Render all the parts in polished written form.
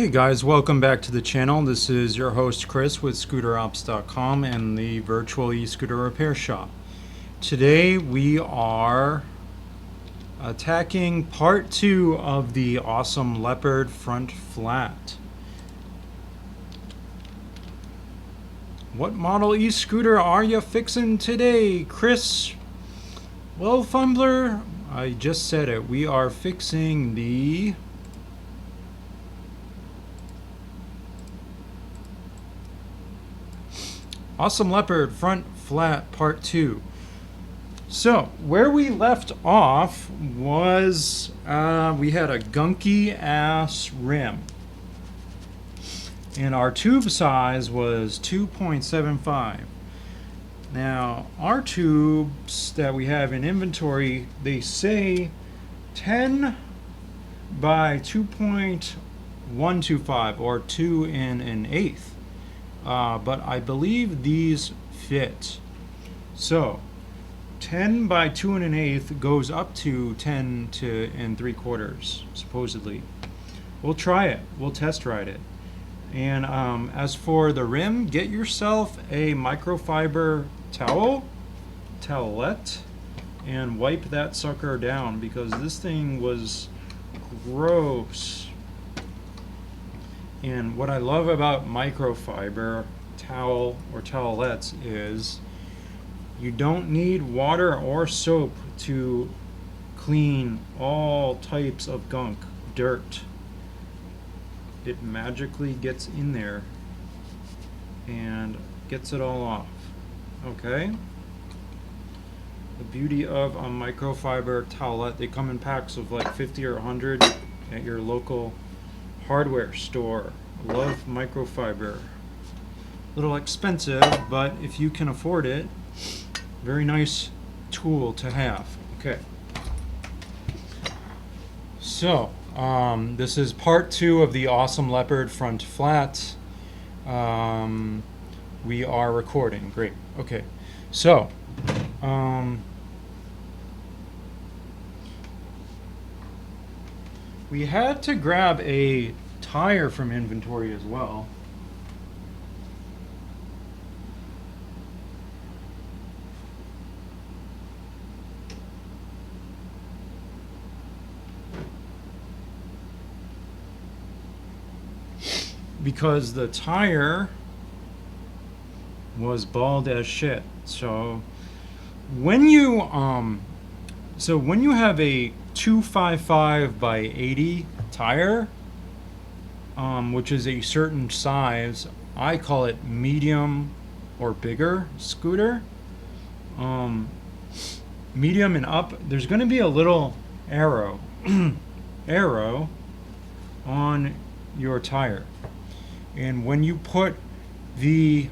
Hey guys, welcome back to the channel. This is your host Chris with ScooterOps.com and the virtual e-scooter repair shop. Today we are attacking part 2 of the Ausom Leopard front flat. What model e-scooter are you fixing today, Chris? Well, Fumbler, I just said it. We are fixing the Ausom Leopard front flat part 2. So where we left off was we had a gunky ass rim and our tube size was 2.75. Now our tubes that we have in inventory, they say 10 by 2.125 or 2 1/8. But I believe these fit. So 10 by 2 1/8 goes up to 10 3/4 supposedly. We'll try it. We'll test ride it. And as for the rim, get yourself a microfiber towelette, and wipe that sucker down because this thing was gross. And what I love about microfiber towel or towelettes is you don't need water or soap to clean all types of gunk, dirt. It magically gets in there and gets it all off. Okay? The beauty of a microfiber towelette, they come in packs of like 50 or 100 at your local hardware store. Love microfiber. A little expensive, but if you can afford it, very nice tool to have. Okay. So, this is part 2 of the Ausom Leopard front flat. We are recording. Great. Okay. So, we had to grab a tire from inventory as well. Because the tire was bald as shit. So when you have a 255 by 80 tire, which is a certain size, I call it medium or bigger scooter. Medium and up, there's going to be a little arrow on your tire. And when you put the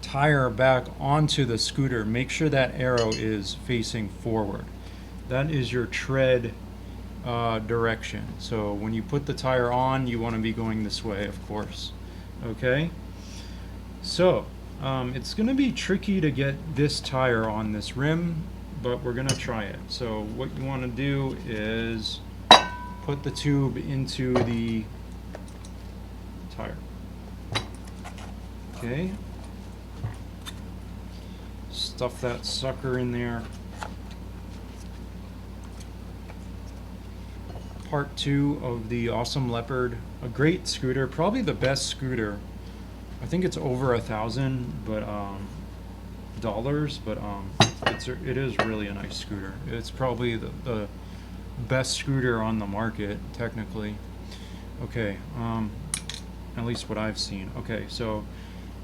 tire back onto the scooter, make sure that arrow is facing forward. That is your tread direction. So when you put the tire on, you want to be going this way, of course. Okay? So it's going to be tricky to get this tire on this rim, but we're going to try it. So what you want to do is put the tube into the tire. Okay? Stuff that sucker in there. Part 2 of the Ausom Leopard, a great scooter, probably the best scooter. I think it's over $1,000, but dollars, but it is really a nice scooter. It's probably the best scooter on the market, technically. Okay, at least what I've seen. Okay, so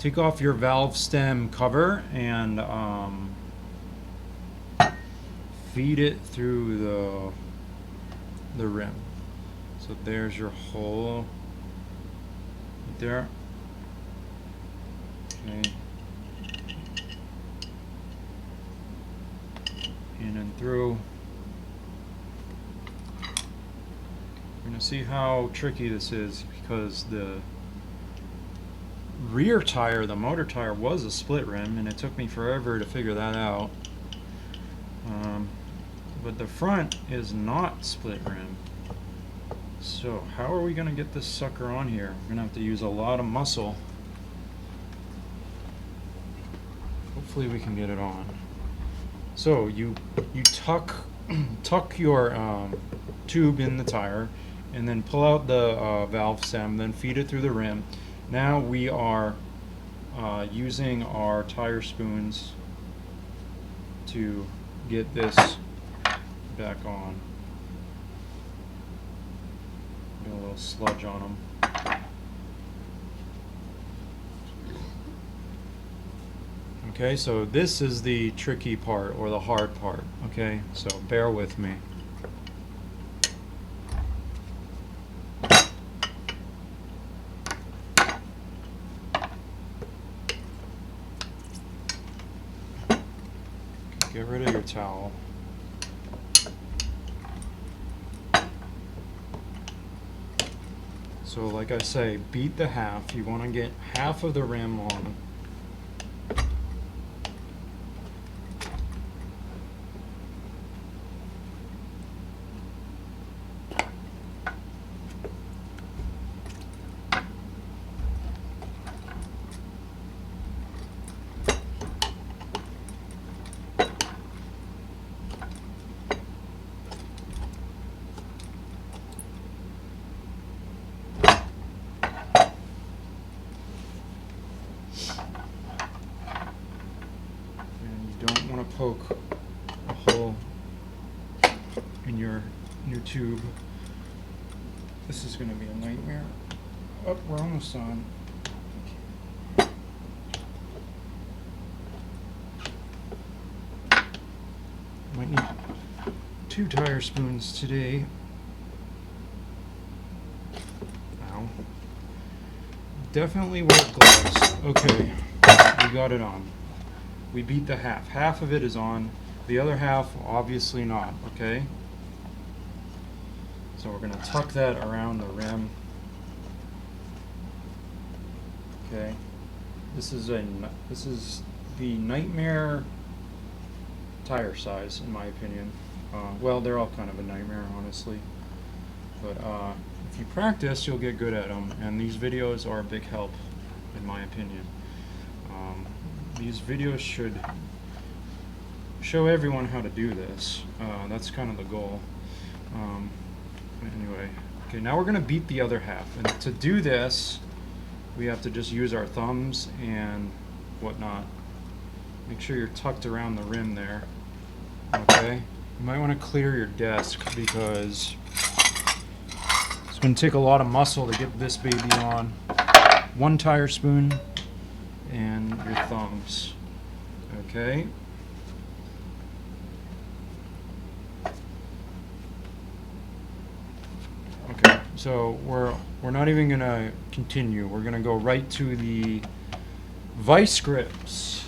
take off your valve stem cover and feed it through the rim. So there's your hole right there. Okay. In and through. We're going to see how tricky this is because the rear tire, the motor tire, was a split rim, and it took me forever to figure that out. But the front is not split rim. So how are we going to get this sucker on here? We're going to have to use a lot of muscle. Hopefully we can get it on. So you tuck your tube in the tire, and then pull out the valve stem, then feed it through the rim. Now we are using our tire spoons to get this back on. Get a little sludge on them. Okay, so this is the tricky part, or the hard part, okay? So bear with me. Get rid of your towel. So like I say, beat the half. You want to get half of the rim on. Poke a hole in your new tube. This is going to be a nightmare. Oh, we're almost on. Might need 2 tire spoons today. Ow. Definitely wear gloves. Okay, we got it on. We beat the half. Half of it is on. The other half, obviously not, okay? So we're going to tuck that around the rim. Okay. This is the nightmare tire size, in my opinion. Well, they're all kind of a nightmare, honestly. But if you practice, you'll get good at them. And these videos are a big help, in my opinion. These videos should show everyone how to do this. That's kind of the goal. Anyway, okay, now we're going to beat the other half. And to do this, we have to just use our thumbs and whatnot. Make sure you're tucked around the rim there. Okay? You might want to clear your desk because it's going to take a lot of muscle to get this baby on. 1 tire spoon and your thumbs. Okay? Okay, so we're not even gonna continue. We're gonna go right to the vice grips.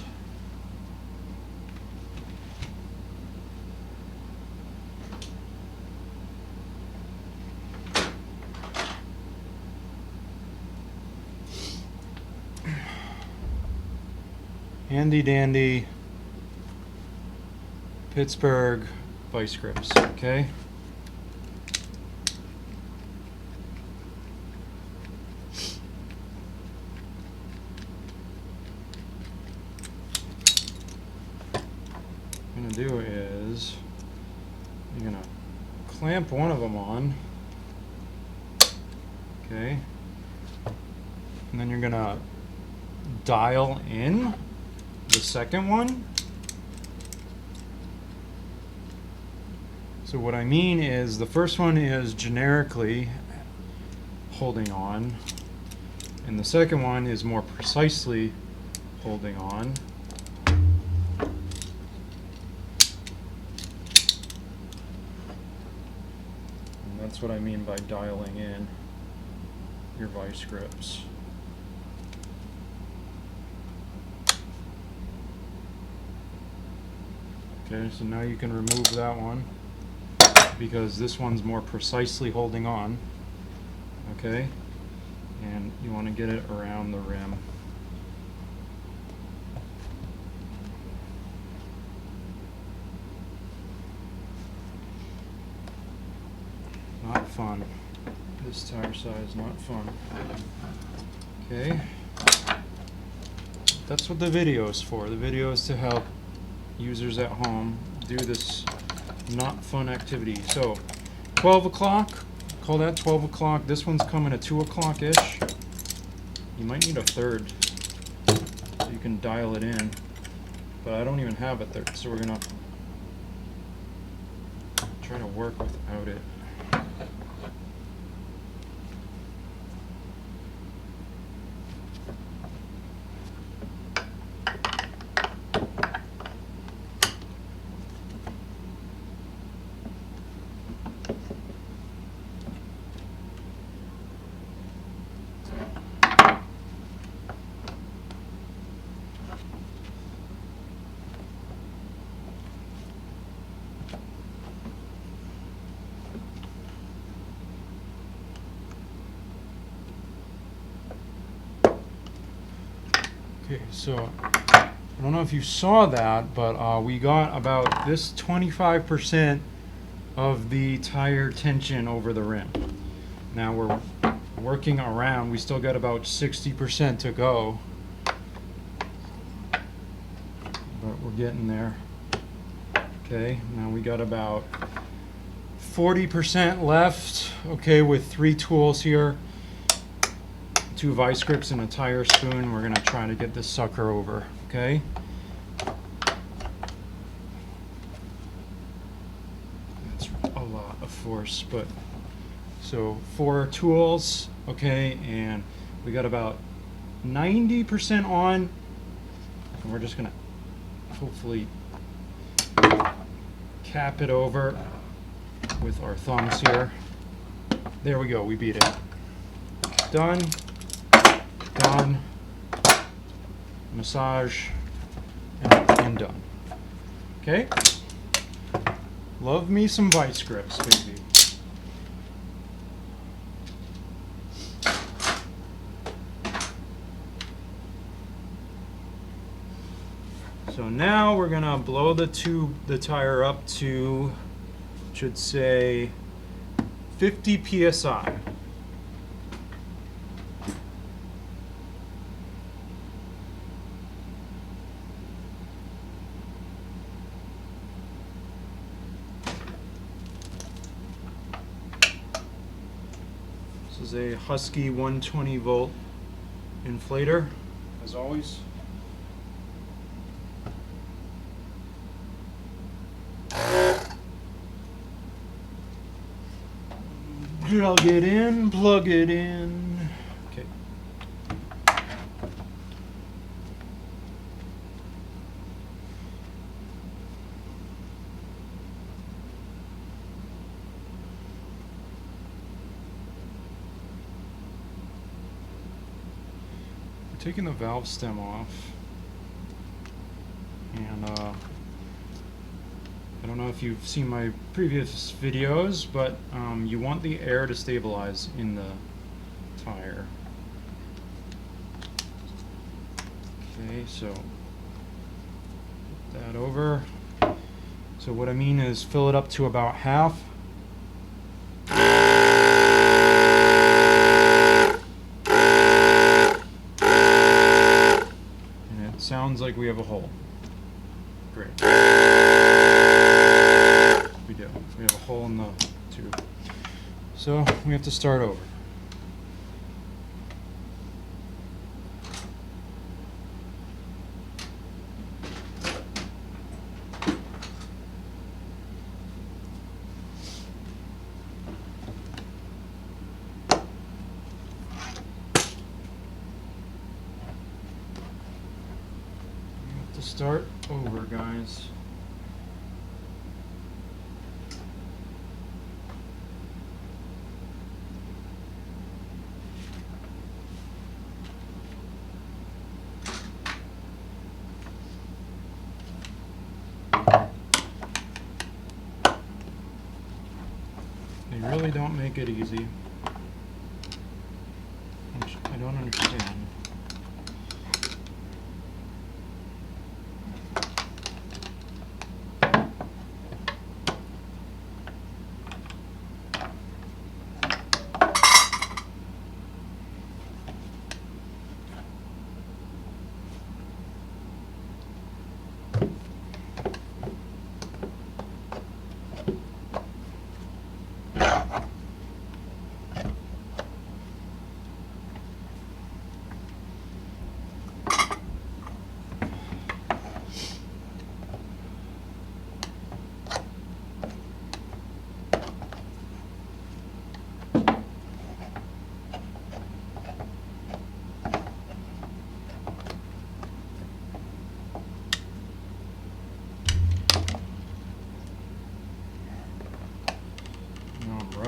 Handy dandy Pittsburgh vice grips, okay? What I'm gonna do is you're gonna clamp one of them on, okay? And then you're gonna dial in the second one. So what I mean is the first one is generically holding on, and the second one is more precisely holding on. And that's what I mean by dialing in your vice grips. Okay, so now you can remove that one because this one's more precisely holding on. Okay, and you want to get it around the rim. Not fun. This tire size, not fun. Okay. That's what the video is for. The video is to help users at home do this not fun activity. So 12 o'clock, call that 12 o'clock. This one's coming at 2 o'clock-ish. You might need a third so you can dial it in, but I don't even have a third, so we're gonna try to work without it. Okay, so I don't know if you saw that, but we got about this 25% of the tire tension over the rim. Now we're working around, we still got about 60% to go, but we're getting there. Okay, now we got about 40% left, okay, with 3 tools here. 2 vice grips and a tire spoon. We're gonna try to get this sucker over, okay? That's a lot of force, but so 4 tools, okay, and we got about 90% on, and we're just gonna hopefully cap it over with our thumbs here. There we go, we beat it. Done. Done, massage, and done. Okay? Love me some vice grips, baby. So now we're gonna blow the tire up to, should say, 50 psi. This is a Husky 120 volt inflator, as always. Plug it in, plug it in. Okay. Taking the valve stem off, and I don't know if you've seen my previous videos, but you want the air to stabilize in the tire. Okay, so put that over. So what I mean is fill it up to about half. Sounds like we have a hole. Great. We do. We have a hole in the tube. So we have to start over. Start over, guys. They really don't make it easy, which I don't understand.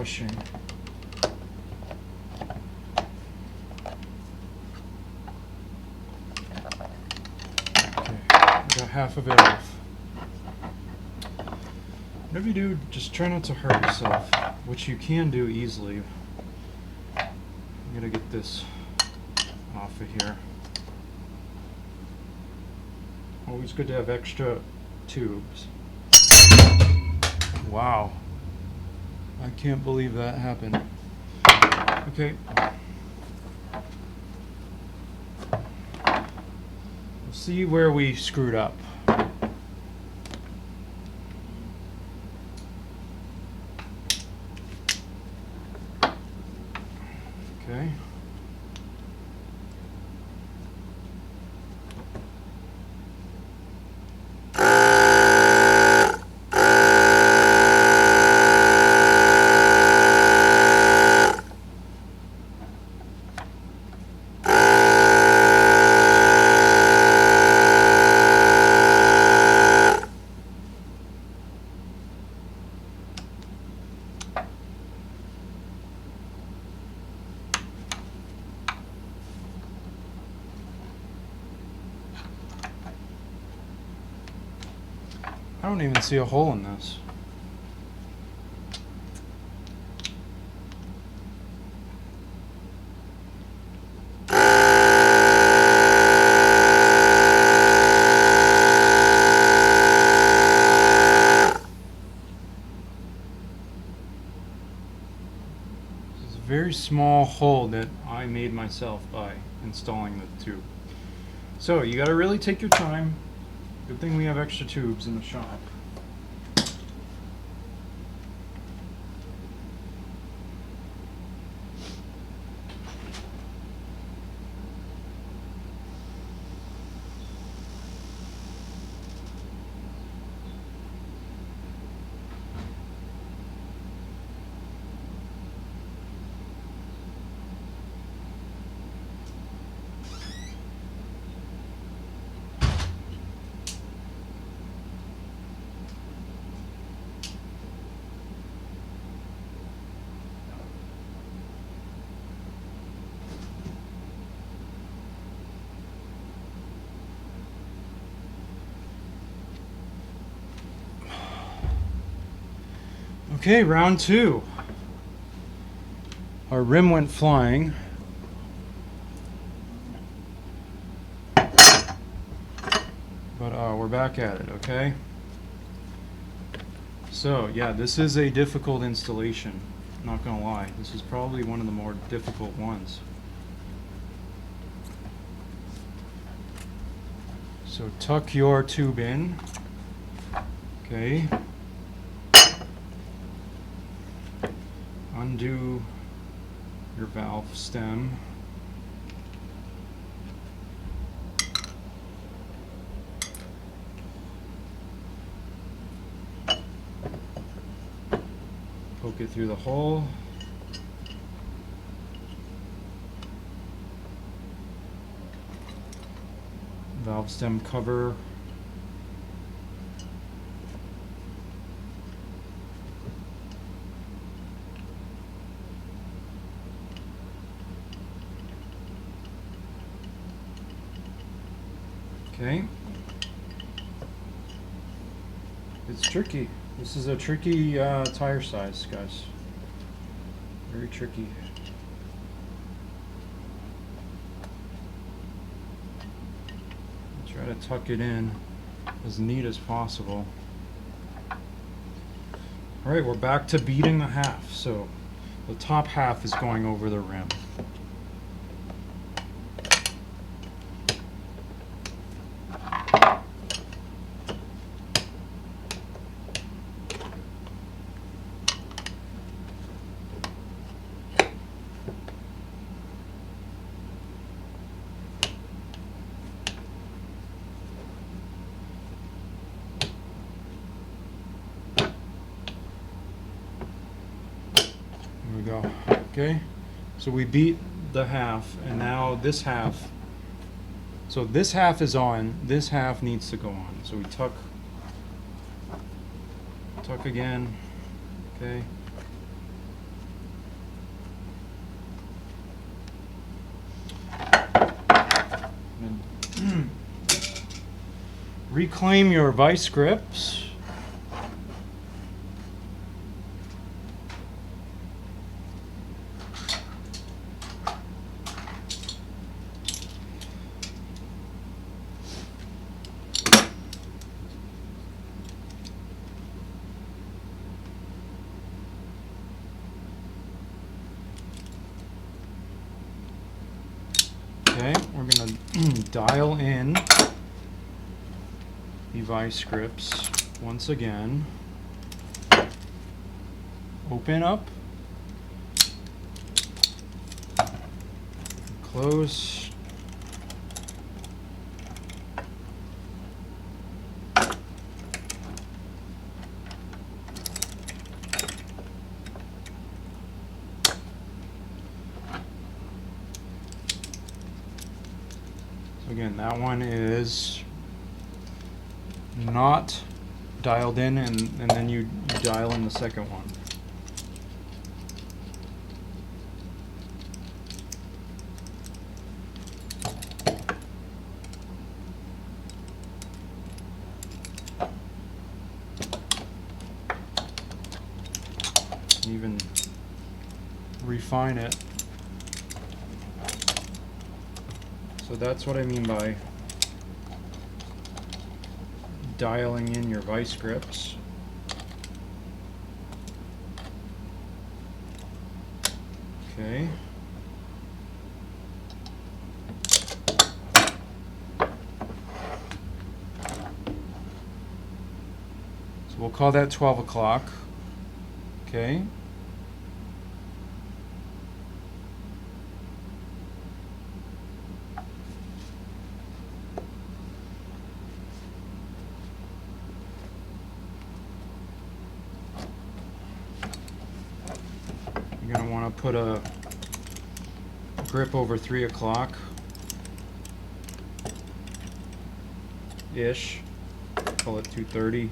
rushing. Okay, got half of it off. Whatever you do, just try not to hurt yourself, which you can do easily. I'm gonna get this off of here. Always good to have extra tubes. Wow. I can't believe that happened. Okay. We'll see where we screwed up. Okay. I don't even see a hole in this. This is a very small hole that I made myself by installing the tube. So you got to really take your time. Good thing we have extra tubes in the shop. Okay, round two. Our rim went flying. But we're back at it, okay? So, yeah, this is a difficult installation. Not gonna lie. This is probably one of the more difficult ones. So tuck your tube in. Okay. Undo your valve stem. Poke it through the hole. Valve stem cover. Okay. It's tricky. This is a tricky tire size, guys. Very tricky. Try to tuck it in as neat as possible. Alright, we're back to beating the half. So the top half is going over the rim. There we go. Okay, so we beat the half, and now this half. So this half is on. This half needs to go on. So we tuck again. Okay. Reclaim your vice grips. Okay, we're going to dial in the vice grips once again. Open up, close, so again, that one is not dialed in, and then you dial in the second one. Even refine it. So that's what I mean by dialing in your vice grips. Okay. So we'll call that 12 o'clock. Okay. You're going to want to put a grip over 3 o'clock ish. Call it 2:30.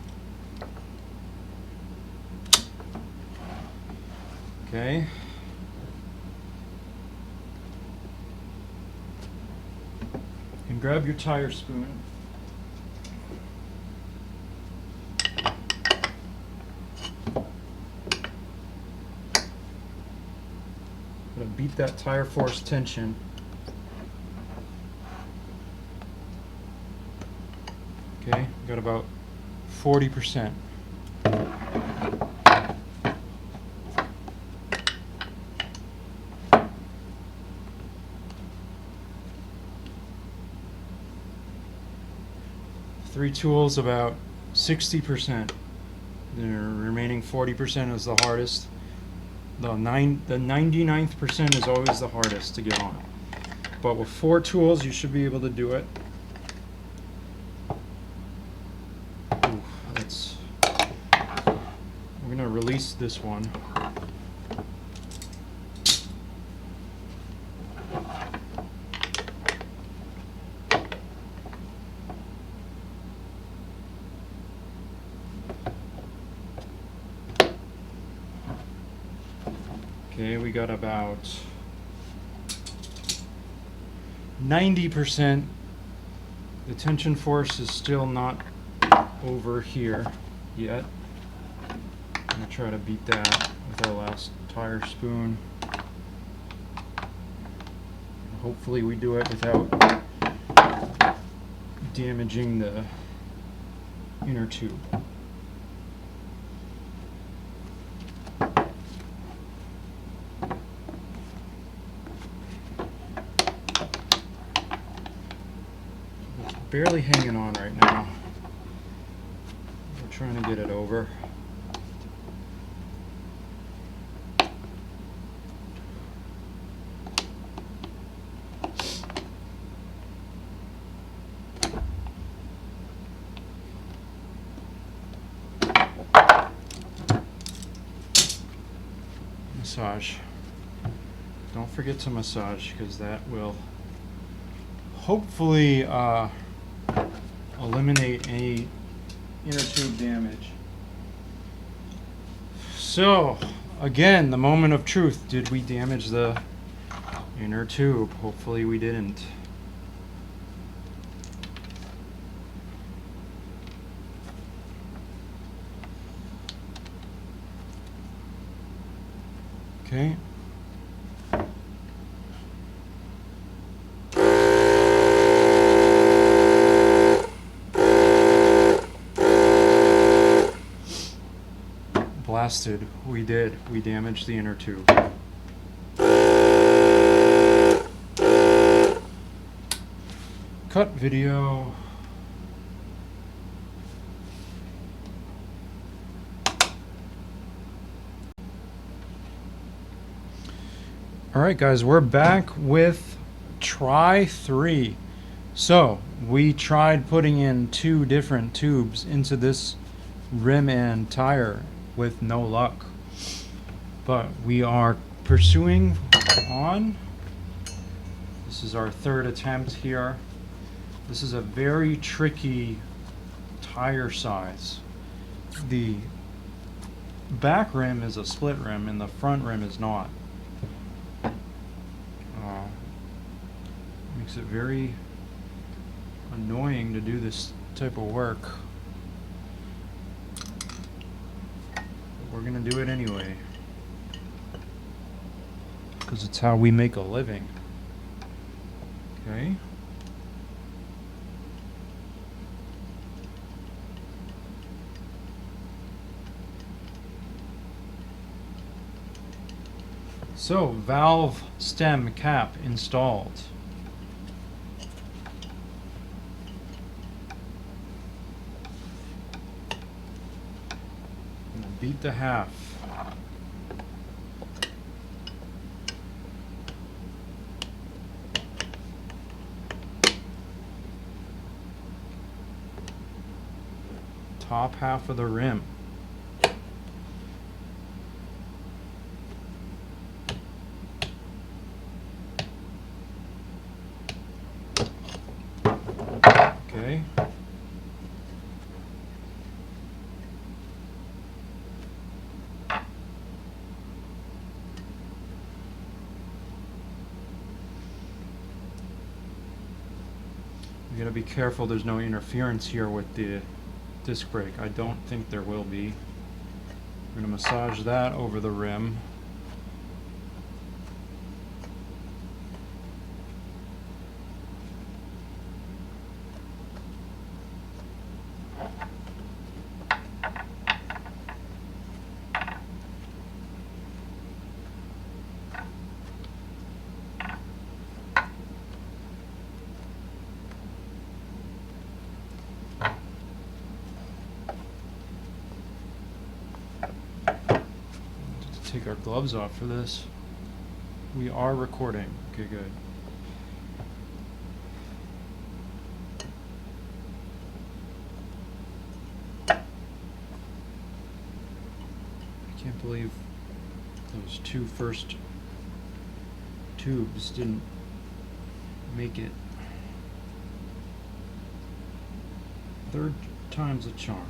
Okay. And grab your tire spoon. Gonna beat that tire force tension. Okay, got about 40%. Three tools about 60%. The remaining 40% is the hardest. The 99th percent is always the hardest to get on. But with 4 tools, you should be able to do it. Ooh, we're gonna release this one. Okay, we got about 90%. The tension force is still not over here yet. I'm gonna try to beat that with our last tire spoon. Hopefully we do it without damaging the inner tube. Barely hanging on right now. We're trying to get it over. Massage. Don't forget to massage, because that will hopefully eliminate any inner tube damage. So, again, the moment of truth. Did we damage the inner tube? Hopefully we didn't. Okay. Blasted. We did. We damaged the inner tube. Cut video. Alright guys, we're back with try 3. So, we tried putting in 2 different tubes into this rim and tire with no luck. But we are pursuing on. This is our 3rd attempt here. This is a very tricky tire size. The back rim is a split rim and the front rim is not. Makes it very annoying to do this type of work. But we're gonna do it anyway, because it's how we make a living. Okay. So, valve stem cap installed. I'm gonna beat the half. Top half of the rim. Okay. You gotta be careful there's no interference here with the disc brake. I don't think there will be. We're gonna massage that over the rim. Take our gloves off for this. We are recording. Okay, good. I can't believe those 2 first tubes didn't make it. 3rd time's a charm.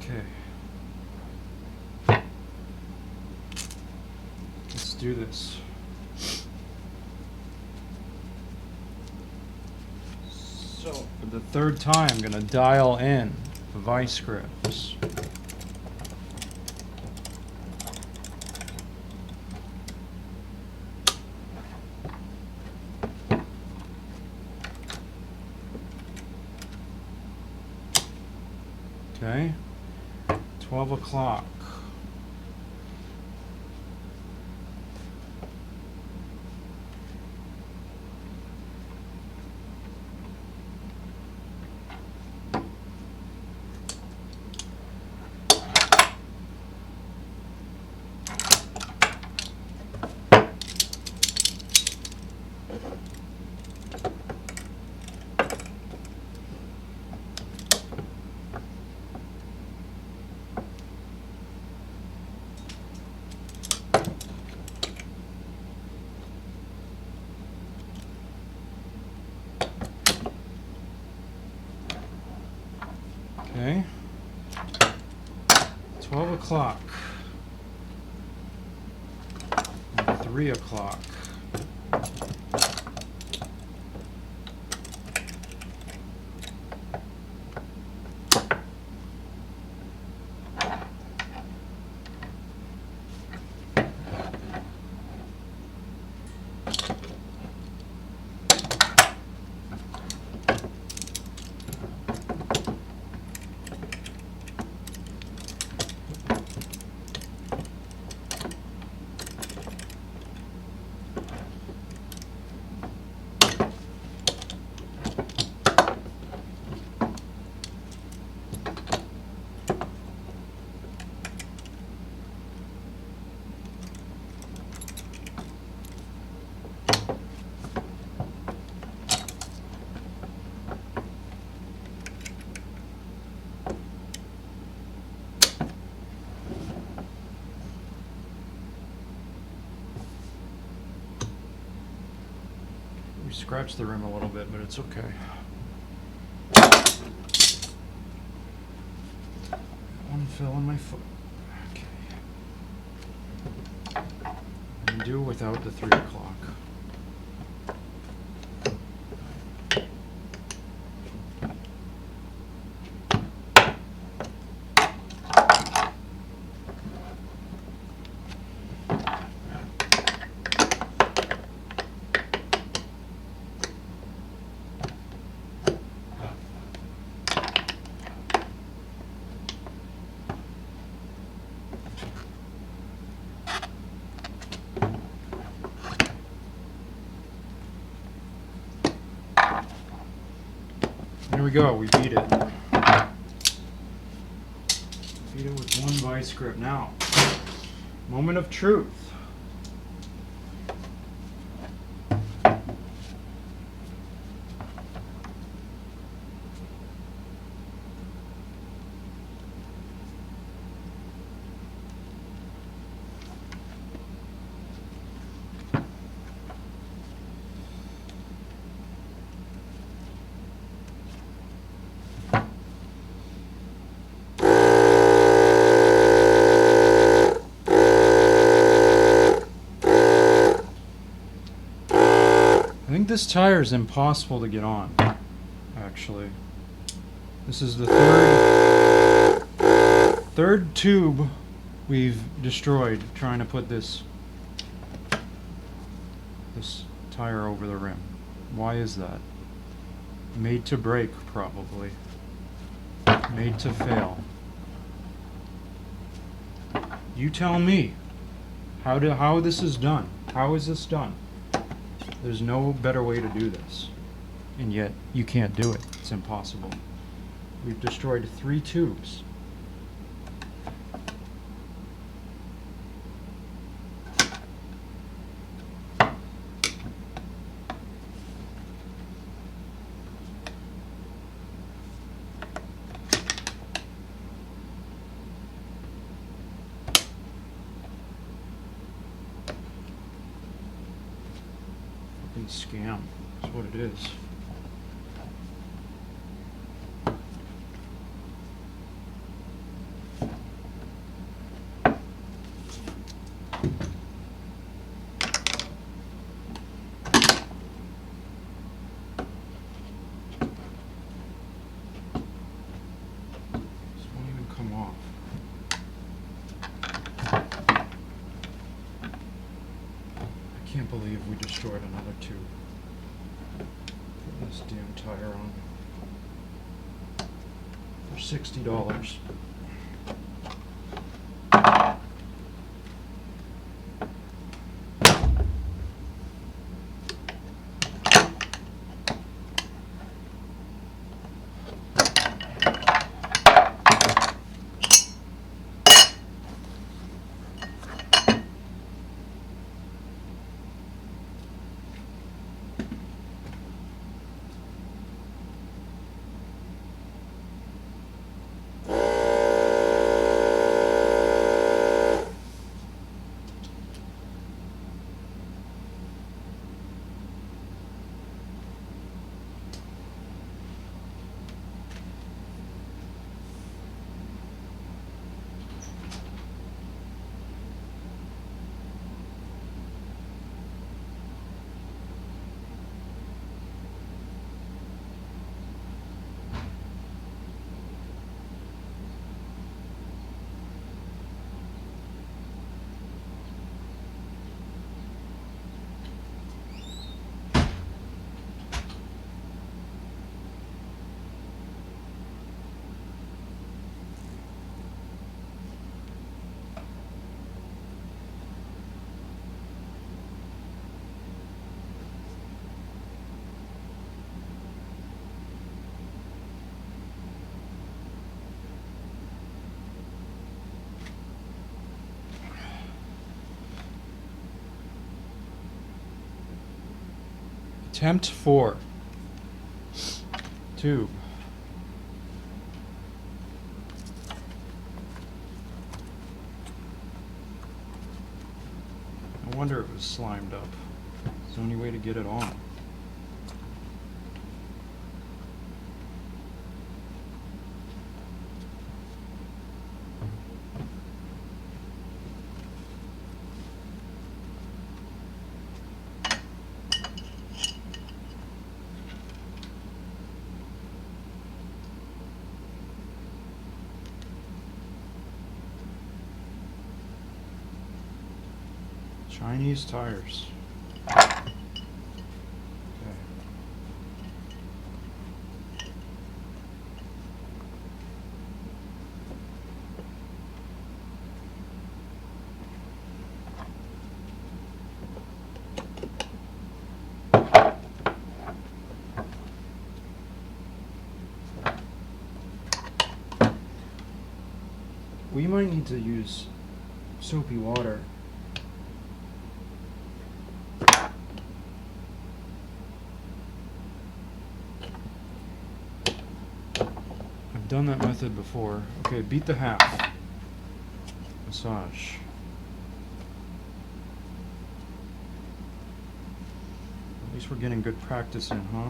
Okay. Let's do this. So, for the 3rd time, I'm going to dial in the vice grips. Okay. 12 o'clock. Okay. 12 o'clock. 3 o'clock. We scratched the rim a little bit, but it's okay. One fell on my foot. Okay. I can do without the 3 o'clock. There we go, we beat it. Beat it with one vice grip. Now, moment of truth. I think this tire is impossible to get on, actually. This is the third tube we've destroyed trying to put this tire over the rim. Why is that? Made to break, probably. Made to fail. You tell me how this is done. How is this done? There's no better way to do this, and yet you can't do it. It's impossible. We've destroyed 3 tubes. Scam. That's what it is. This won't even come off. I can't believe we destroyed another tube. Put this damn tire on for $60. Attempt 4. Tube. No wonder it was slimed up. It's the only way to get it on. Chinese tires. Okay. We might need to use soapy water. I've done that method before. Okay, beat the half. Massage. At least we're getting good practice in, huh?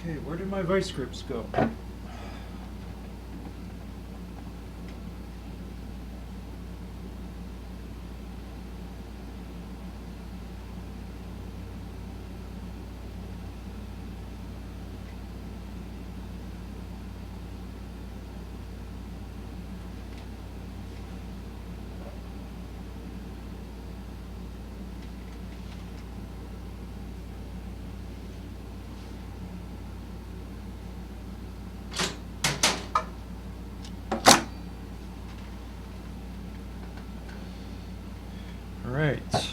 Okay, where did my vice grips go? Alright.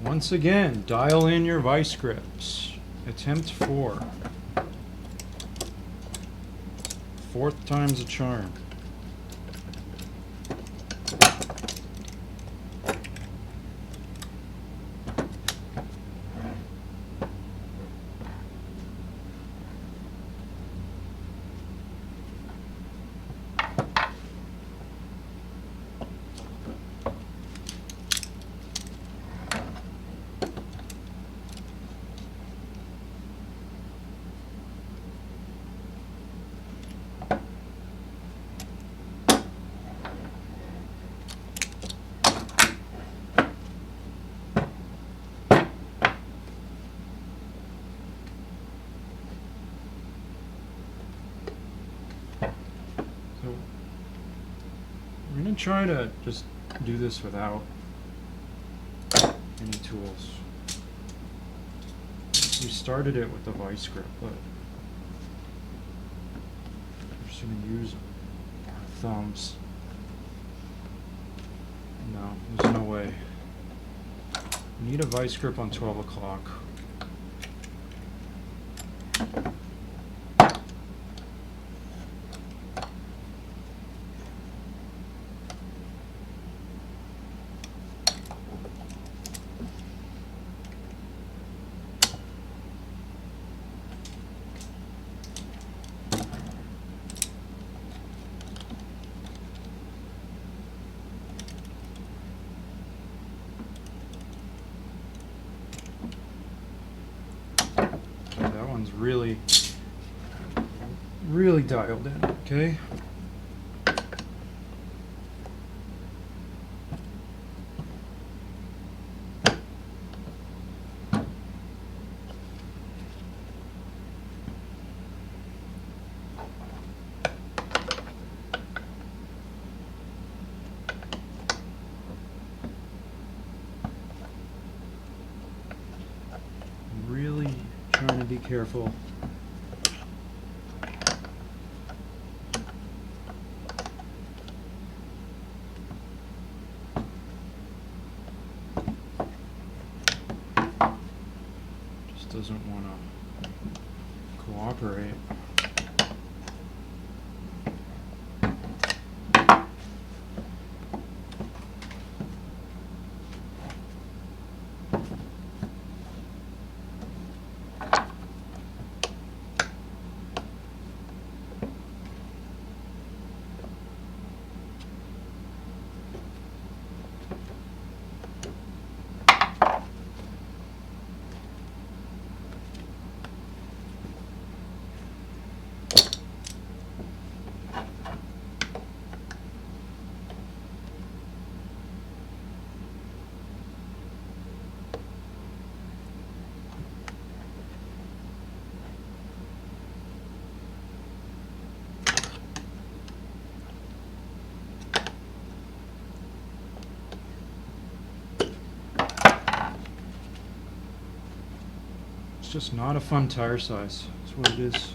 Once again, dial in your vice grips. Attempt 4. Fourth time's a charm. I'm going to try to just do this without any tools. We started it with the vice grip, but we're just going to use our thumbs. No, there's no way. We need a vice grip on 12 o'clock. really, really dialed in, okay? Really trying to be careful. Just doesn't want to cooperate. It's just not a fun tire size. That's what it is.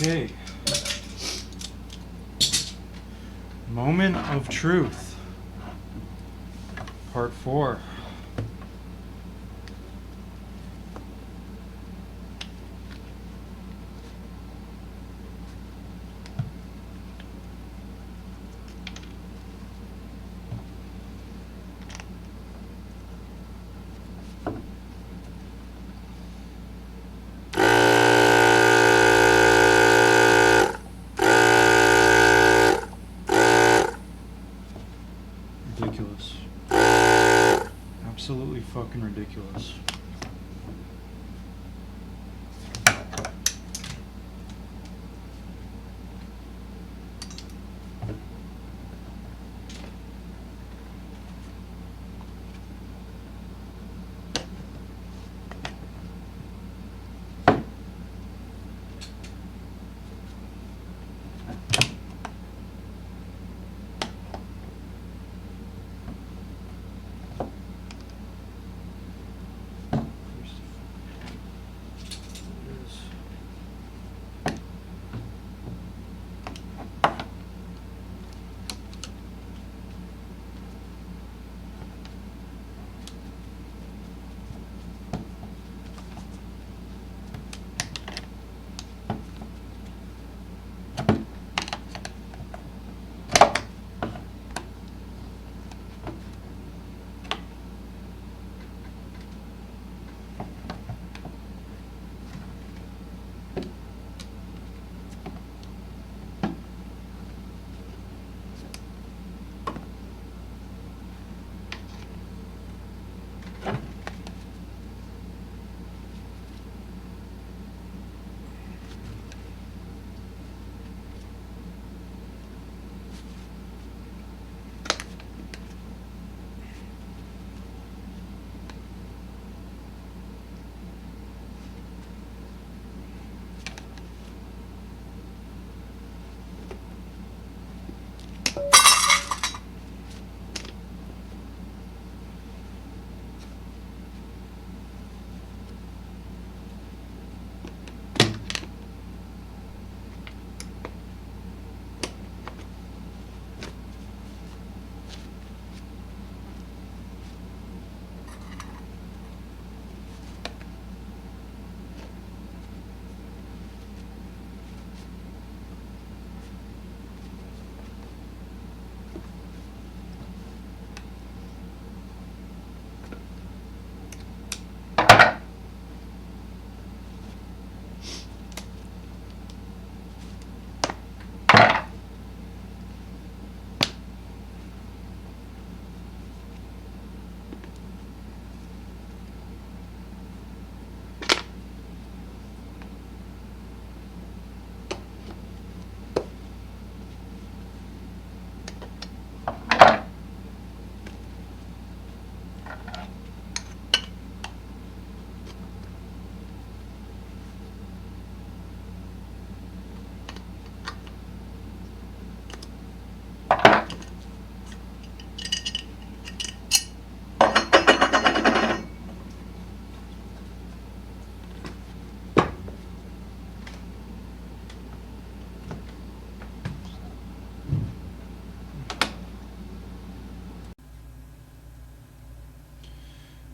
Okay. Moment of truth. Part 4. Ridiculous. Absolutely fucking ridiculous.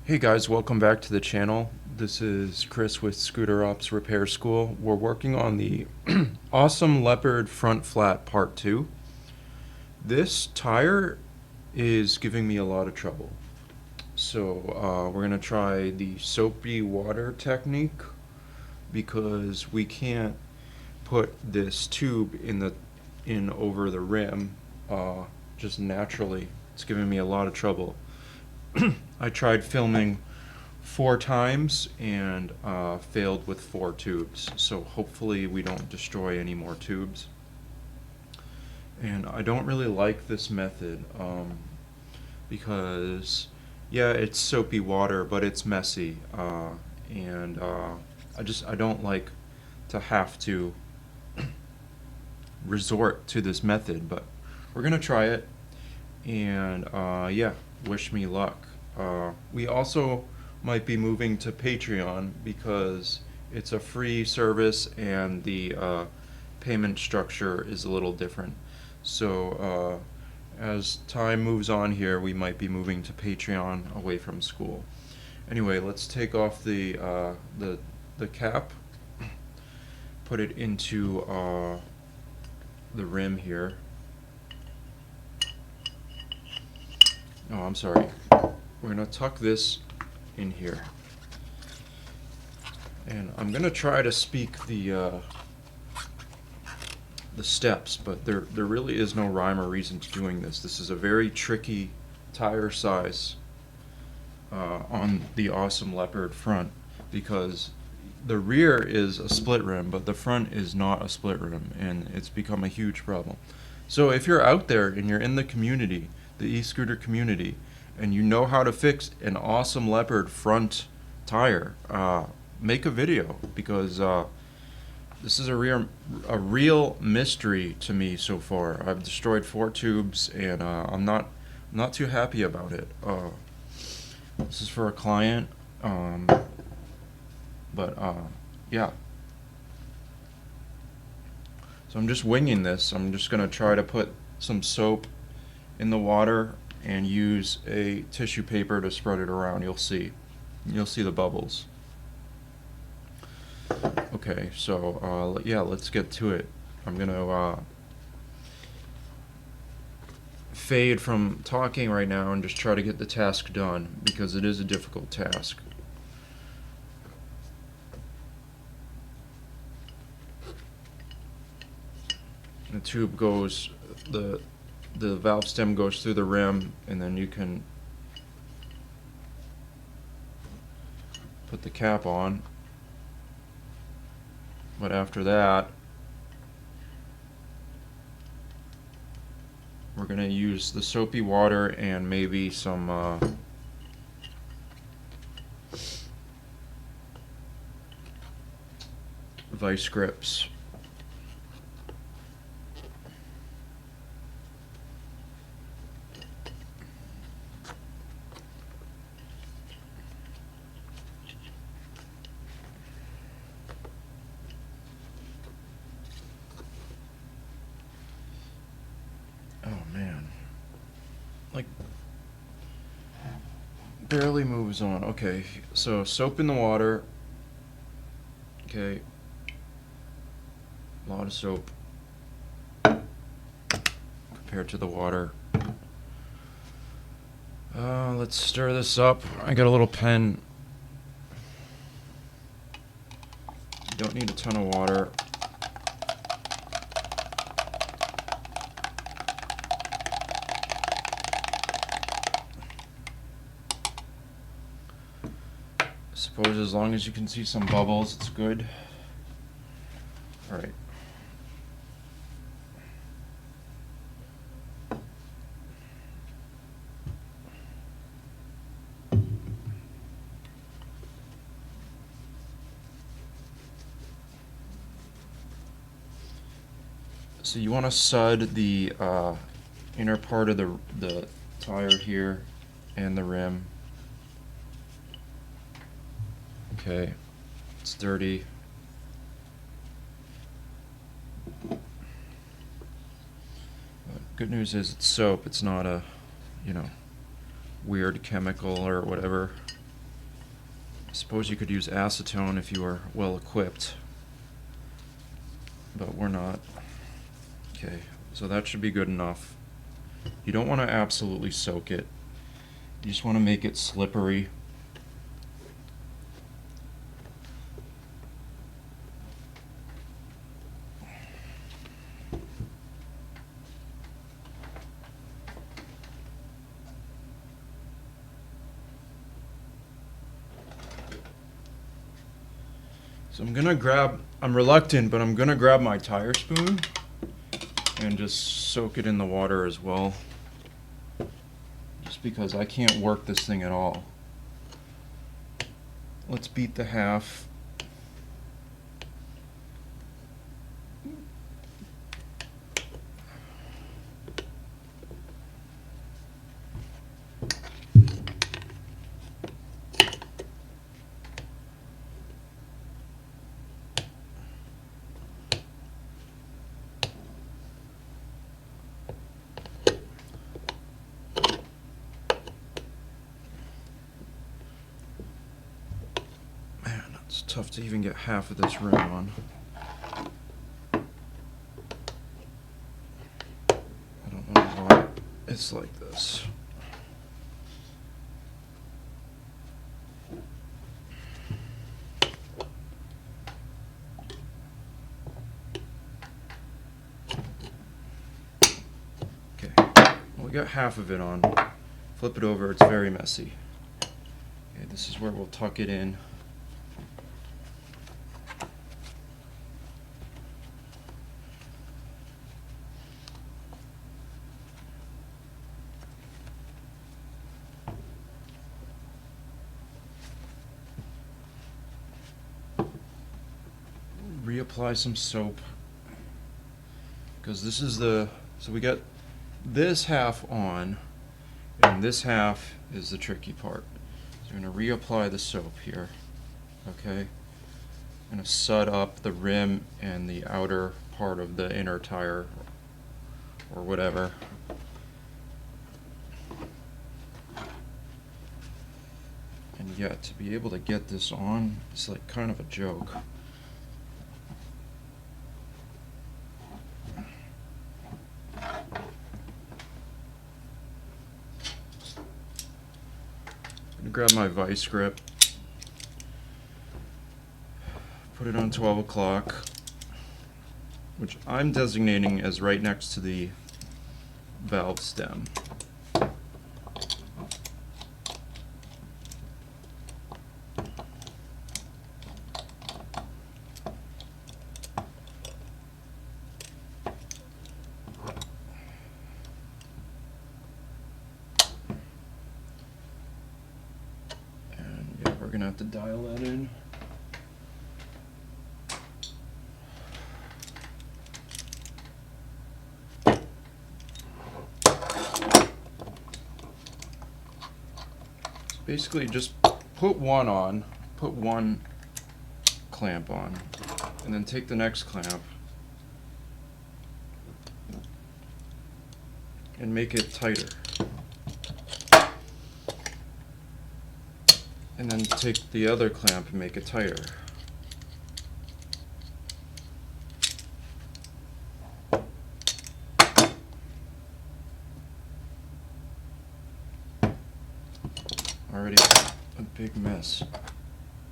Hey guys, welcome back to the channel. This is Chris with Scooter Ops Repair School. We're working on the Ausom Leopard Front Flat Part 2. This tire is giving me a lot of trouble. So we're going to try the soapy water technique because we can't put this tube in over the rim just naturally. It's giving me a lot of trouble. I tried filming 4 times and failed with 4 tubes, so hopefully we don't destroy any more tubes. And I don't really like this method because yeah, it's soapy water, but it's messy, and I don't like to have to resort to this method, but we're gonna try it, and yeah, wish me luck. We also might be moving to Patreon because it's a free service and the payment structure is a little different. So as time moves on here, we might be moving to Patreon away from school. Anyway, let's take off the cap, put it into the rim here. Oh, I'm sorry. We're going to tuck this in here. And I'm going to try to speak the steps, but there really is no rhyme or reason to doing this. This is a very tricky tire size on the Ausom Leopard front because the rear is a split rim, but the front is not a split rim, and it's become a huge problem. So if you're out there and you're in the community, the e-scooter community, and you know how to fix an Ausom Leopard front tire, make a video, because this is a real mystery to me so far. I've destroyed 4 tubes, and I'm not too happy about it. This is for a client, but yeah. So I'm just winging this. I'm just gonna try to put some soap in the water and use a tissue paper to spread it around. You'll see the bubbles. Okay, so yeah, let's get to it. I'm gonna fade from talking right now and just try to get the task done because it is a difficult task. The tube goes, the valve stem goes through the rim, and then you can put the cap on. But after that, we're going to use the soapy water and maybe some vice grips. Like, barely moves on. Okay, so soap in the water. Okay, a lot of soap compared to the water. Let's stir this up. I got a little pen. You don't need a ton of water. Suppose as long as you can see some bubbles, it's good. All right. So you want to sud the inner part of the tire here and the rim. Okay, it's dirty. Good news is it's soap. It's not a, weird chemical or whatever. suppose you could use acetone if you are well equipped, but we're not. Okay, so that should be good enough. You don't want to absolutely soak it. You just want to make it slippery. So I'm reluctant, but I'm gonna grab my tire spoon and just soak it in the water as well. Just because I can't work this thing at all. Let's beat the half. It's tough to even get half of this rim on. I don't know why it's like this. Okay, well, we got half of it on. Flip it over, it's very messy. Okay, this is where we'll tuck it in. Reapply some soap, because this is so we got this half on, and this half is the tricky part. So we're going to reapply the soap here. Okay, I'm going to sud up the rim and the outer part of the inner tire or whatever. And yet to be able to get this on, it's like kind of a joke. Grab my vice grip, put it on 12 o'clock, which I'm designating as right next to the valve stem. We're gonna have to dial that in. So basically just put one clamp on, and then take the next clamp and make it tighter. And then take the other clamp and make it tighter. Already a big mess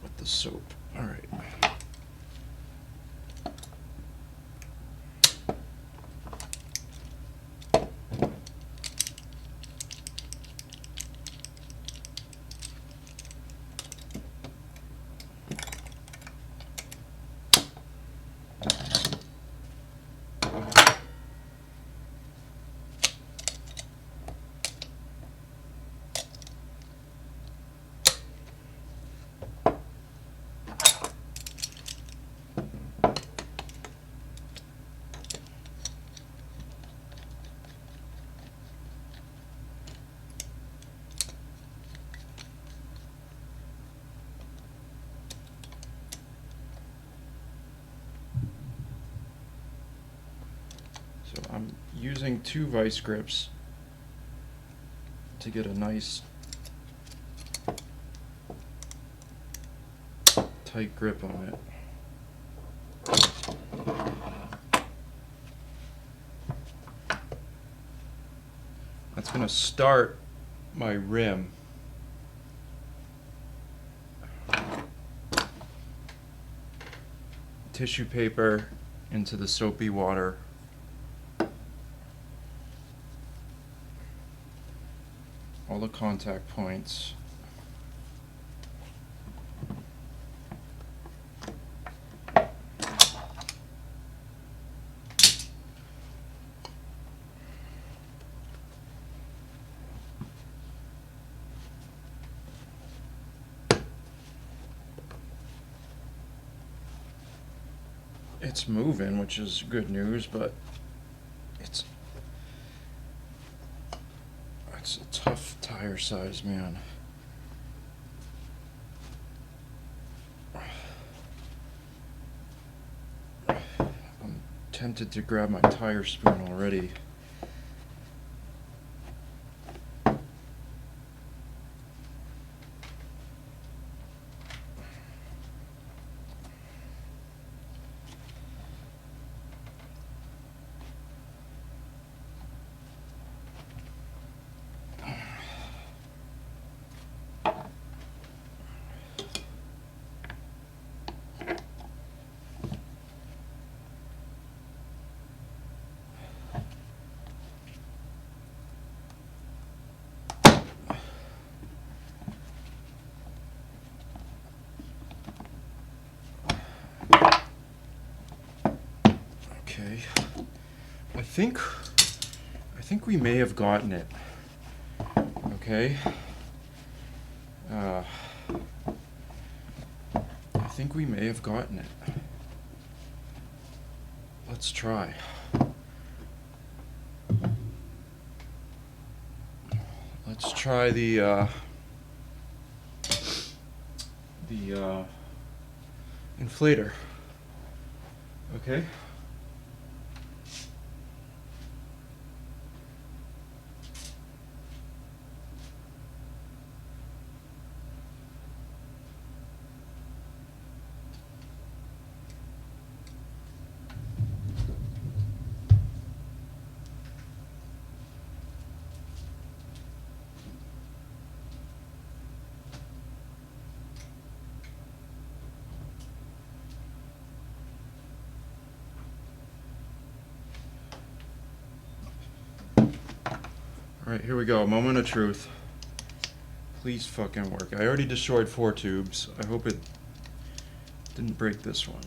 with the soap. All right. So I'm using 2 vice grips to get a nice tight grip on it. That's going to start my rim. Tissue paper into the soapy water. All the contact points. It's moving, which is good news, but it's a tough tire size, man. I'm tempted to grab my tire spoon already. Okay, I think we may have gotten it. Okay, I think we may have gotten it. Let's try. Let's try the inflator. Okay. Alright, here we go. Moment of truth. Please fucking work. I already destroyed 4 tubes. I hope it didn't break this one.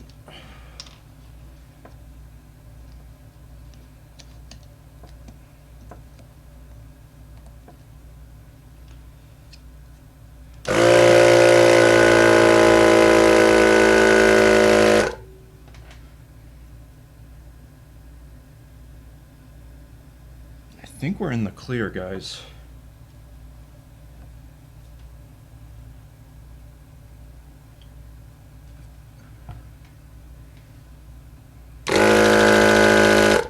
I think we're in the clear, guys. I'm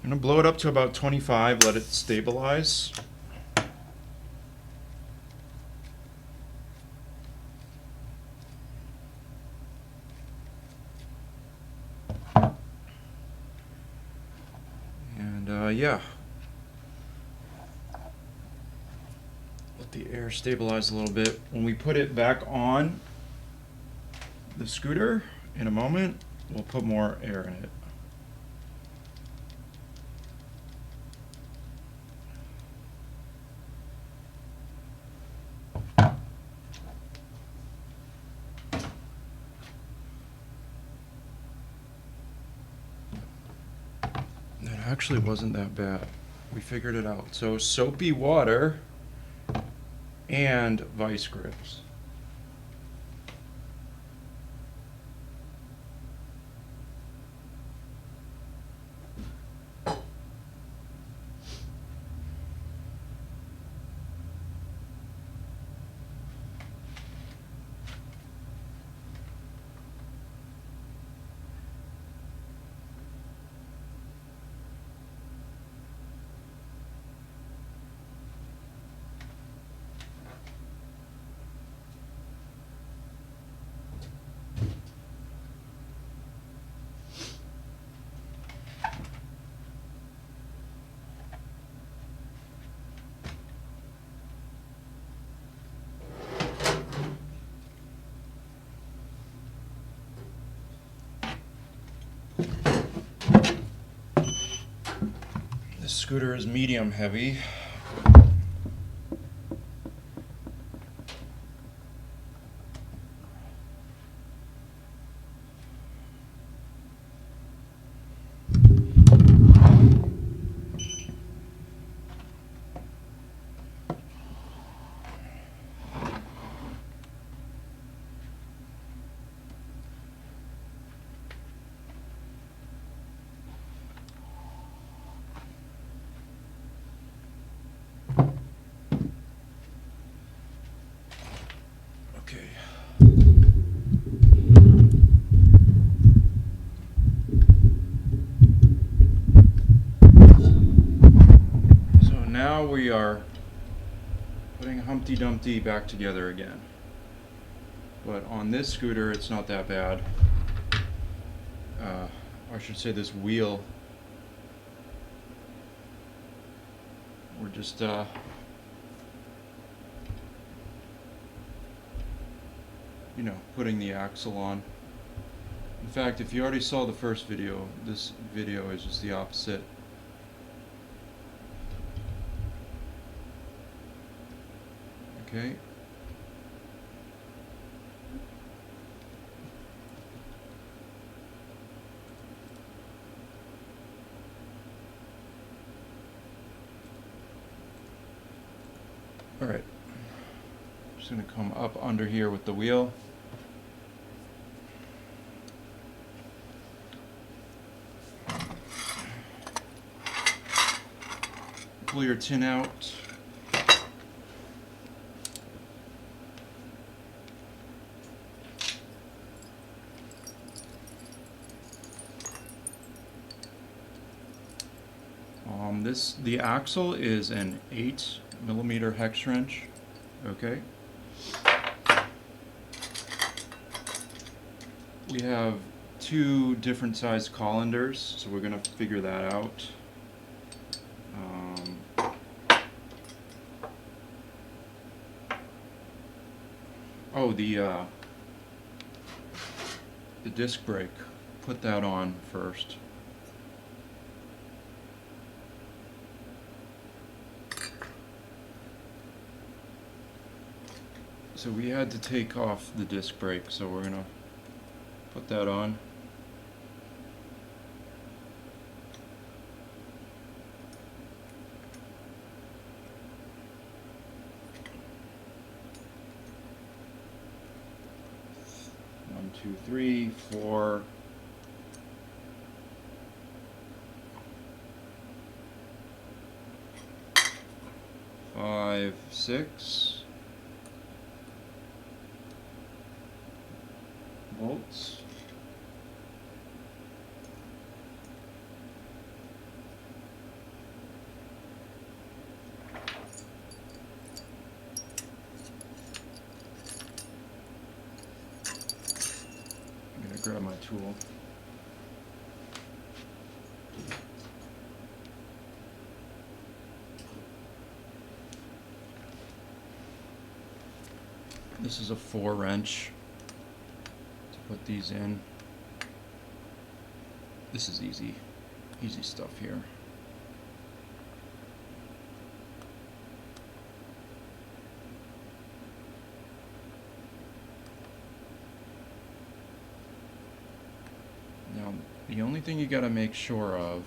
gonna blow it up to about 25, let it stabilize. Yeah. Let the air stabilize a little bit. When we put it back on the scooter in a moment, we'll put more air in it. Actually wasn't that bad. We figured it out. So soapy water and vice grips. scooter is medium heavy. Now we are putting Humpty Dumpty back together again. But on this scooter, it's not that bad. I should say this wheel. We're just putting the axle on. In fact, if you already saw the first video, this video is just the opposite. Okay. All right. Just going to come up under here with the wheel. Pull your tin out. The axle is an 8mm hex wrench. Okay. We have 2 different sized colanders, so we're going to figure that out. The disc brake. Put that on first. So we had to take off the disc brake, so we're gonna put that on. One, two, three, 4. 5, 6 bolts. I'm going to grab my tool. This is a 4 wrench to put these in. This is easy stuff here. Now, the only thing you got to make sure of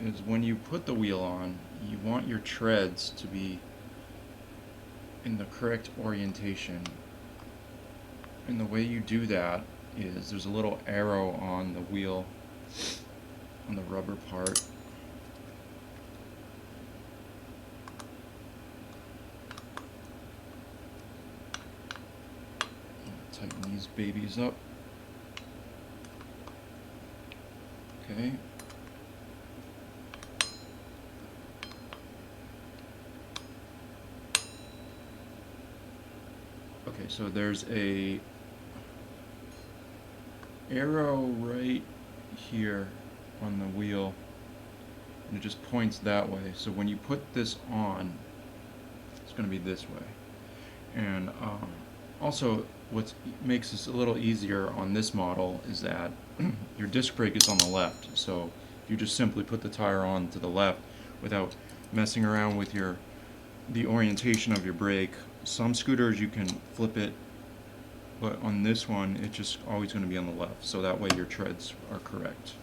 is when you put the wheel on, you want your treads to be in the correct orientation. And the way you do that is there's a little arrow on the wheel, on the rubber part. Tighten these babies up. Okay. Okay, so there's a arrow right here on the wheel, and it just points that way. So when you put this on, it's going to be this way. And also, what makes this a little easier on this model is that your disc brake is on the left. So You just simply put the tire on to the left without messing around with the orientation of your brake. Some scooters you can flip it, but on this one it's just always going to be on the left, so that way your treads are correct.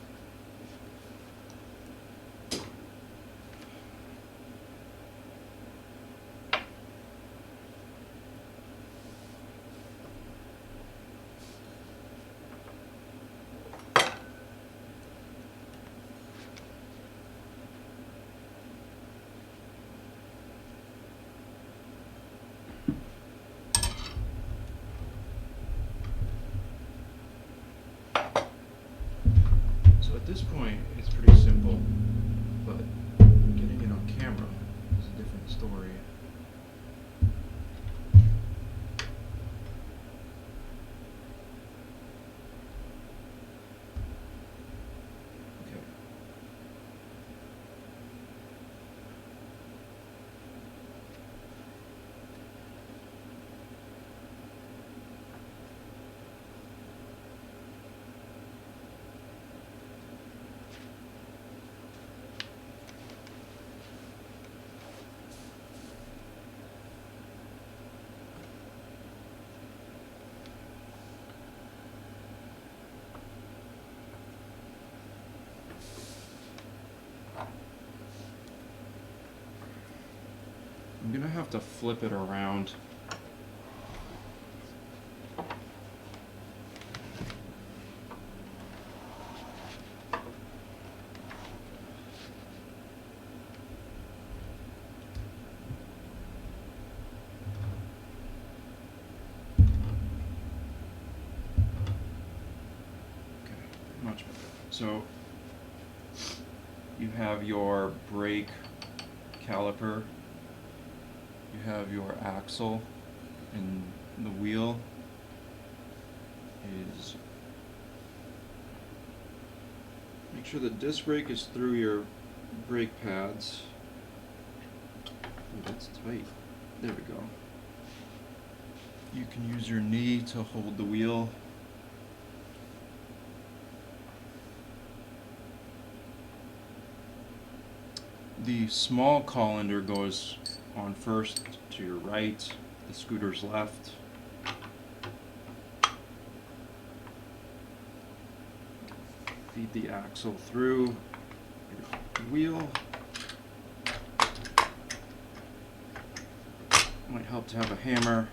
So at this point, it's pretty simple, but getting it on camera is a different story. Okay. I'm gonna have to flip it around. Okay, much better. So you have your brake caliper, you have your axle, and the wheel is, make sure the disc brake is through your brake pads. Ooh, that's tight. There we go. You can use your knee to hold the wheel. The small colander goes on first to your right, the scooter's left. Feed the axle through your wheel. Might help to have a hammer,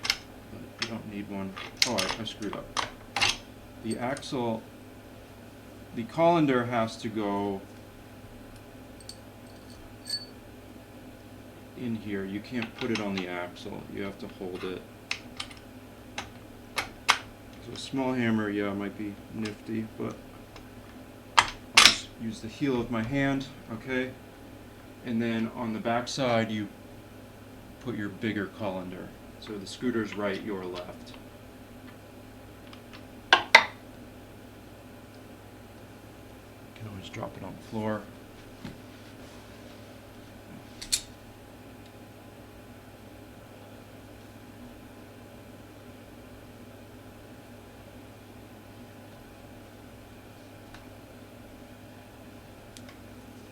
but you don't need one. Oh, I screwed up. The axle, the colander has to go in here. You can't put it on the axle. You have to hold it. So a small hammer, yeah, might be nifty, but I'll just use the heel of my hand, okay? And then on the back side, you put your bigger colander. So the scooter's right, your left. You can always drop it on the floor.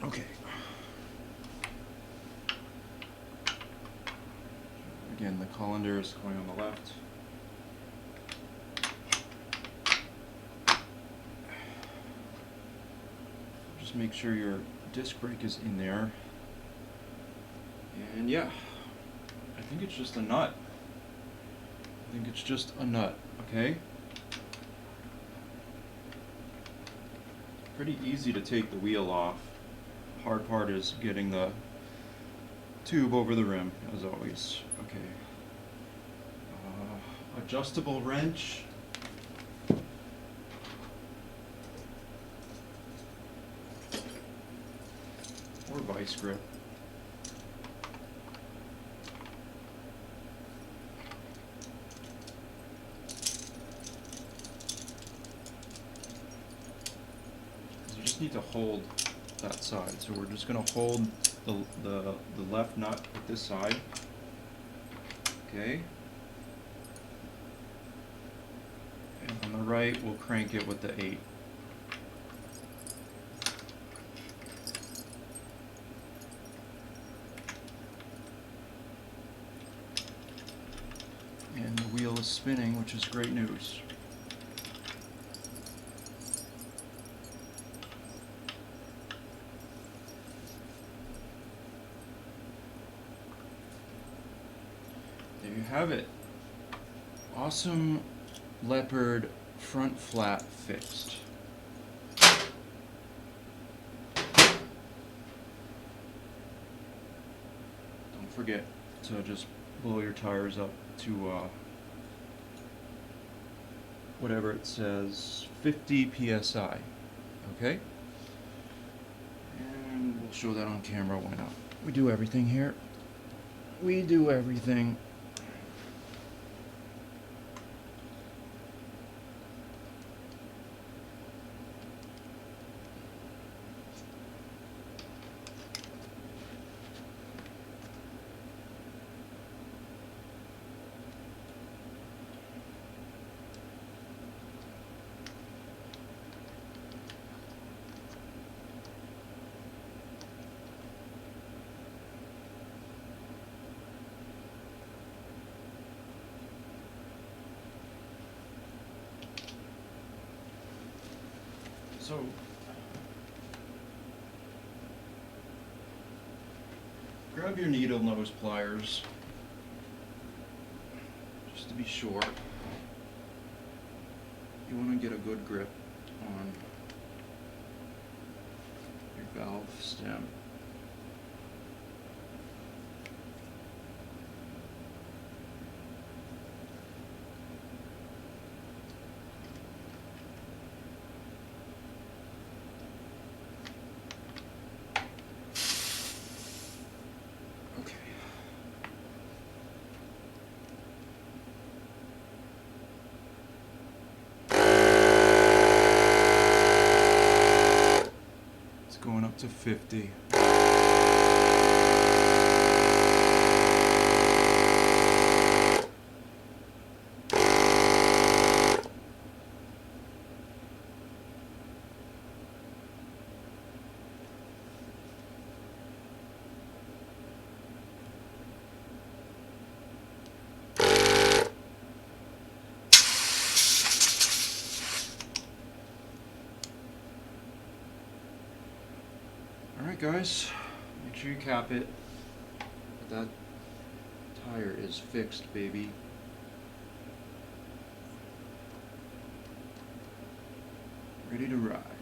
Okay. Again, the colander is going on the left. Just make sure your disc brake is in there. And yeah, I think it's just a nut. I think it's just a nut, okay? Pretty easy to take the wheel off. Hard part is getting the tube over the rim, as always. Okay. Adjustable wrench. Or vice grip. You just need to hold that side. So we're just going to hold the left nut with this side. Okay. And on the right, we'll crank it with the 8. spinning, which is great news. There you have it. Ausom Leopard front flat fixed. Don't forget to just blow your tires up to whatever it says, 50 psi. Okay? And we'll show that on camera, why not? We do everything here. We do everything. So, grab your needle nose pliers, just to be sure. You want to get a good grip on your valve stem. Going up to 50. Alright guys, make sure you cap it. That tire is fixed, baby. Ready to ride.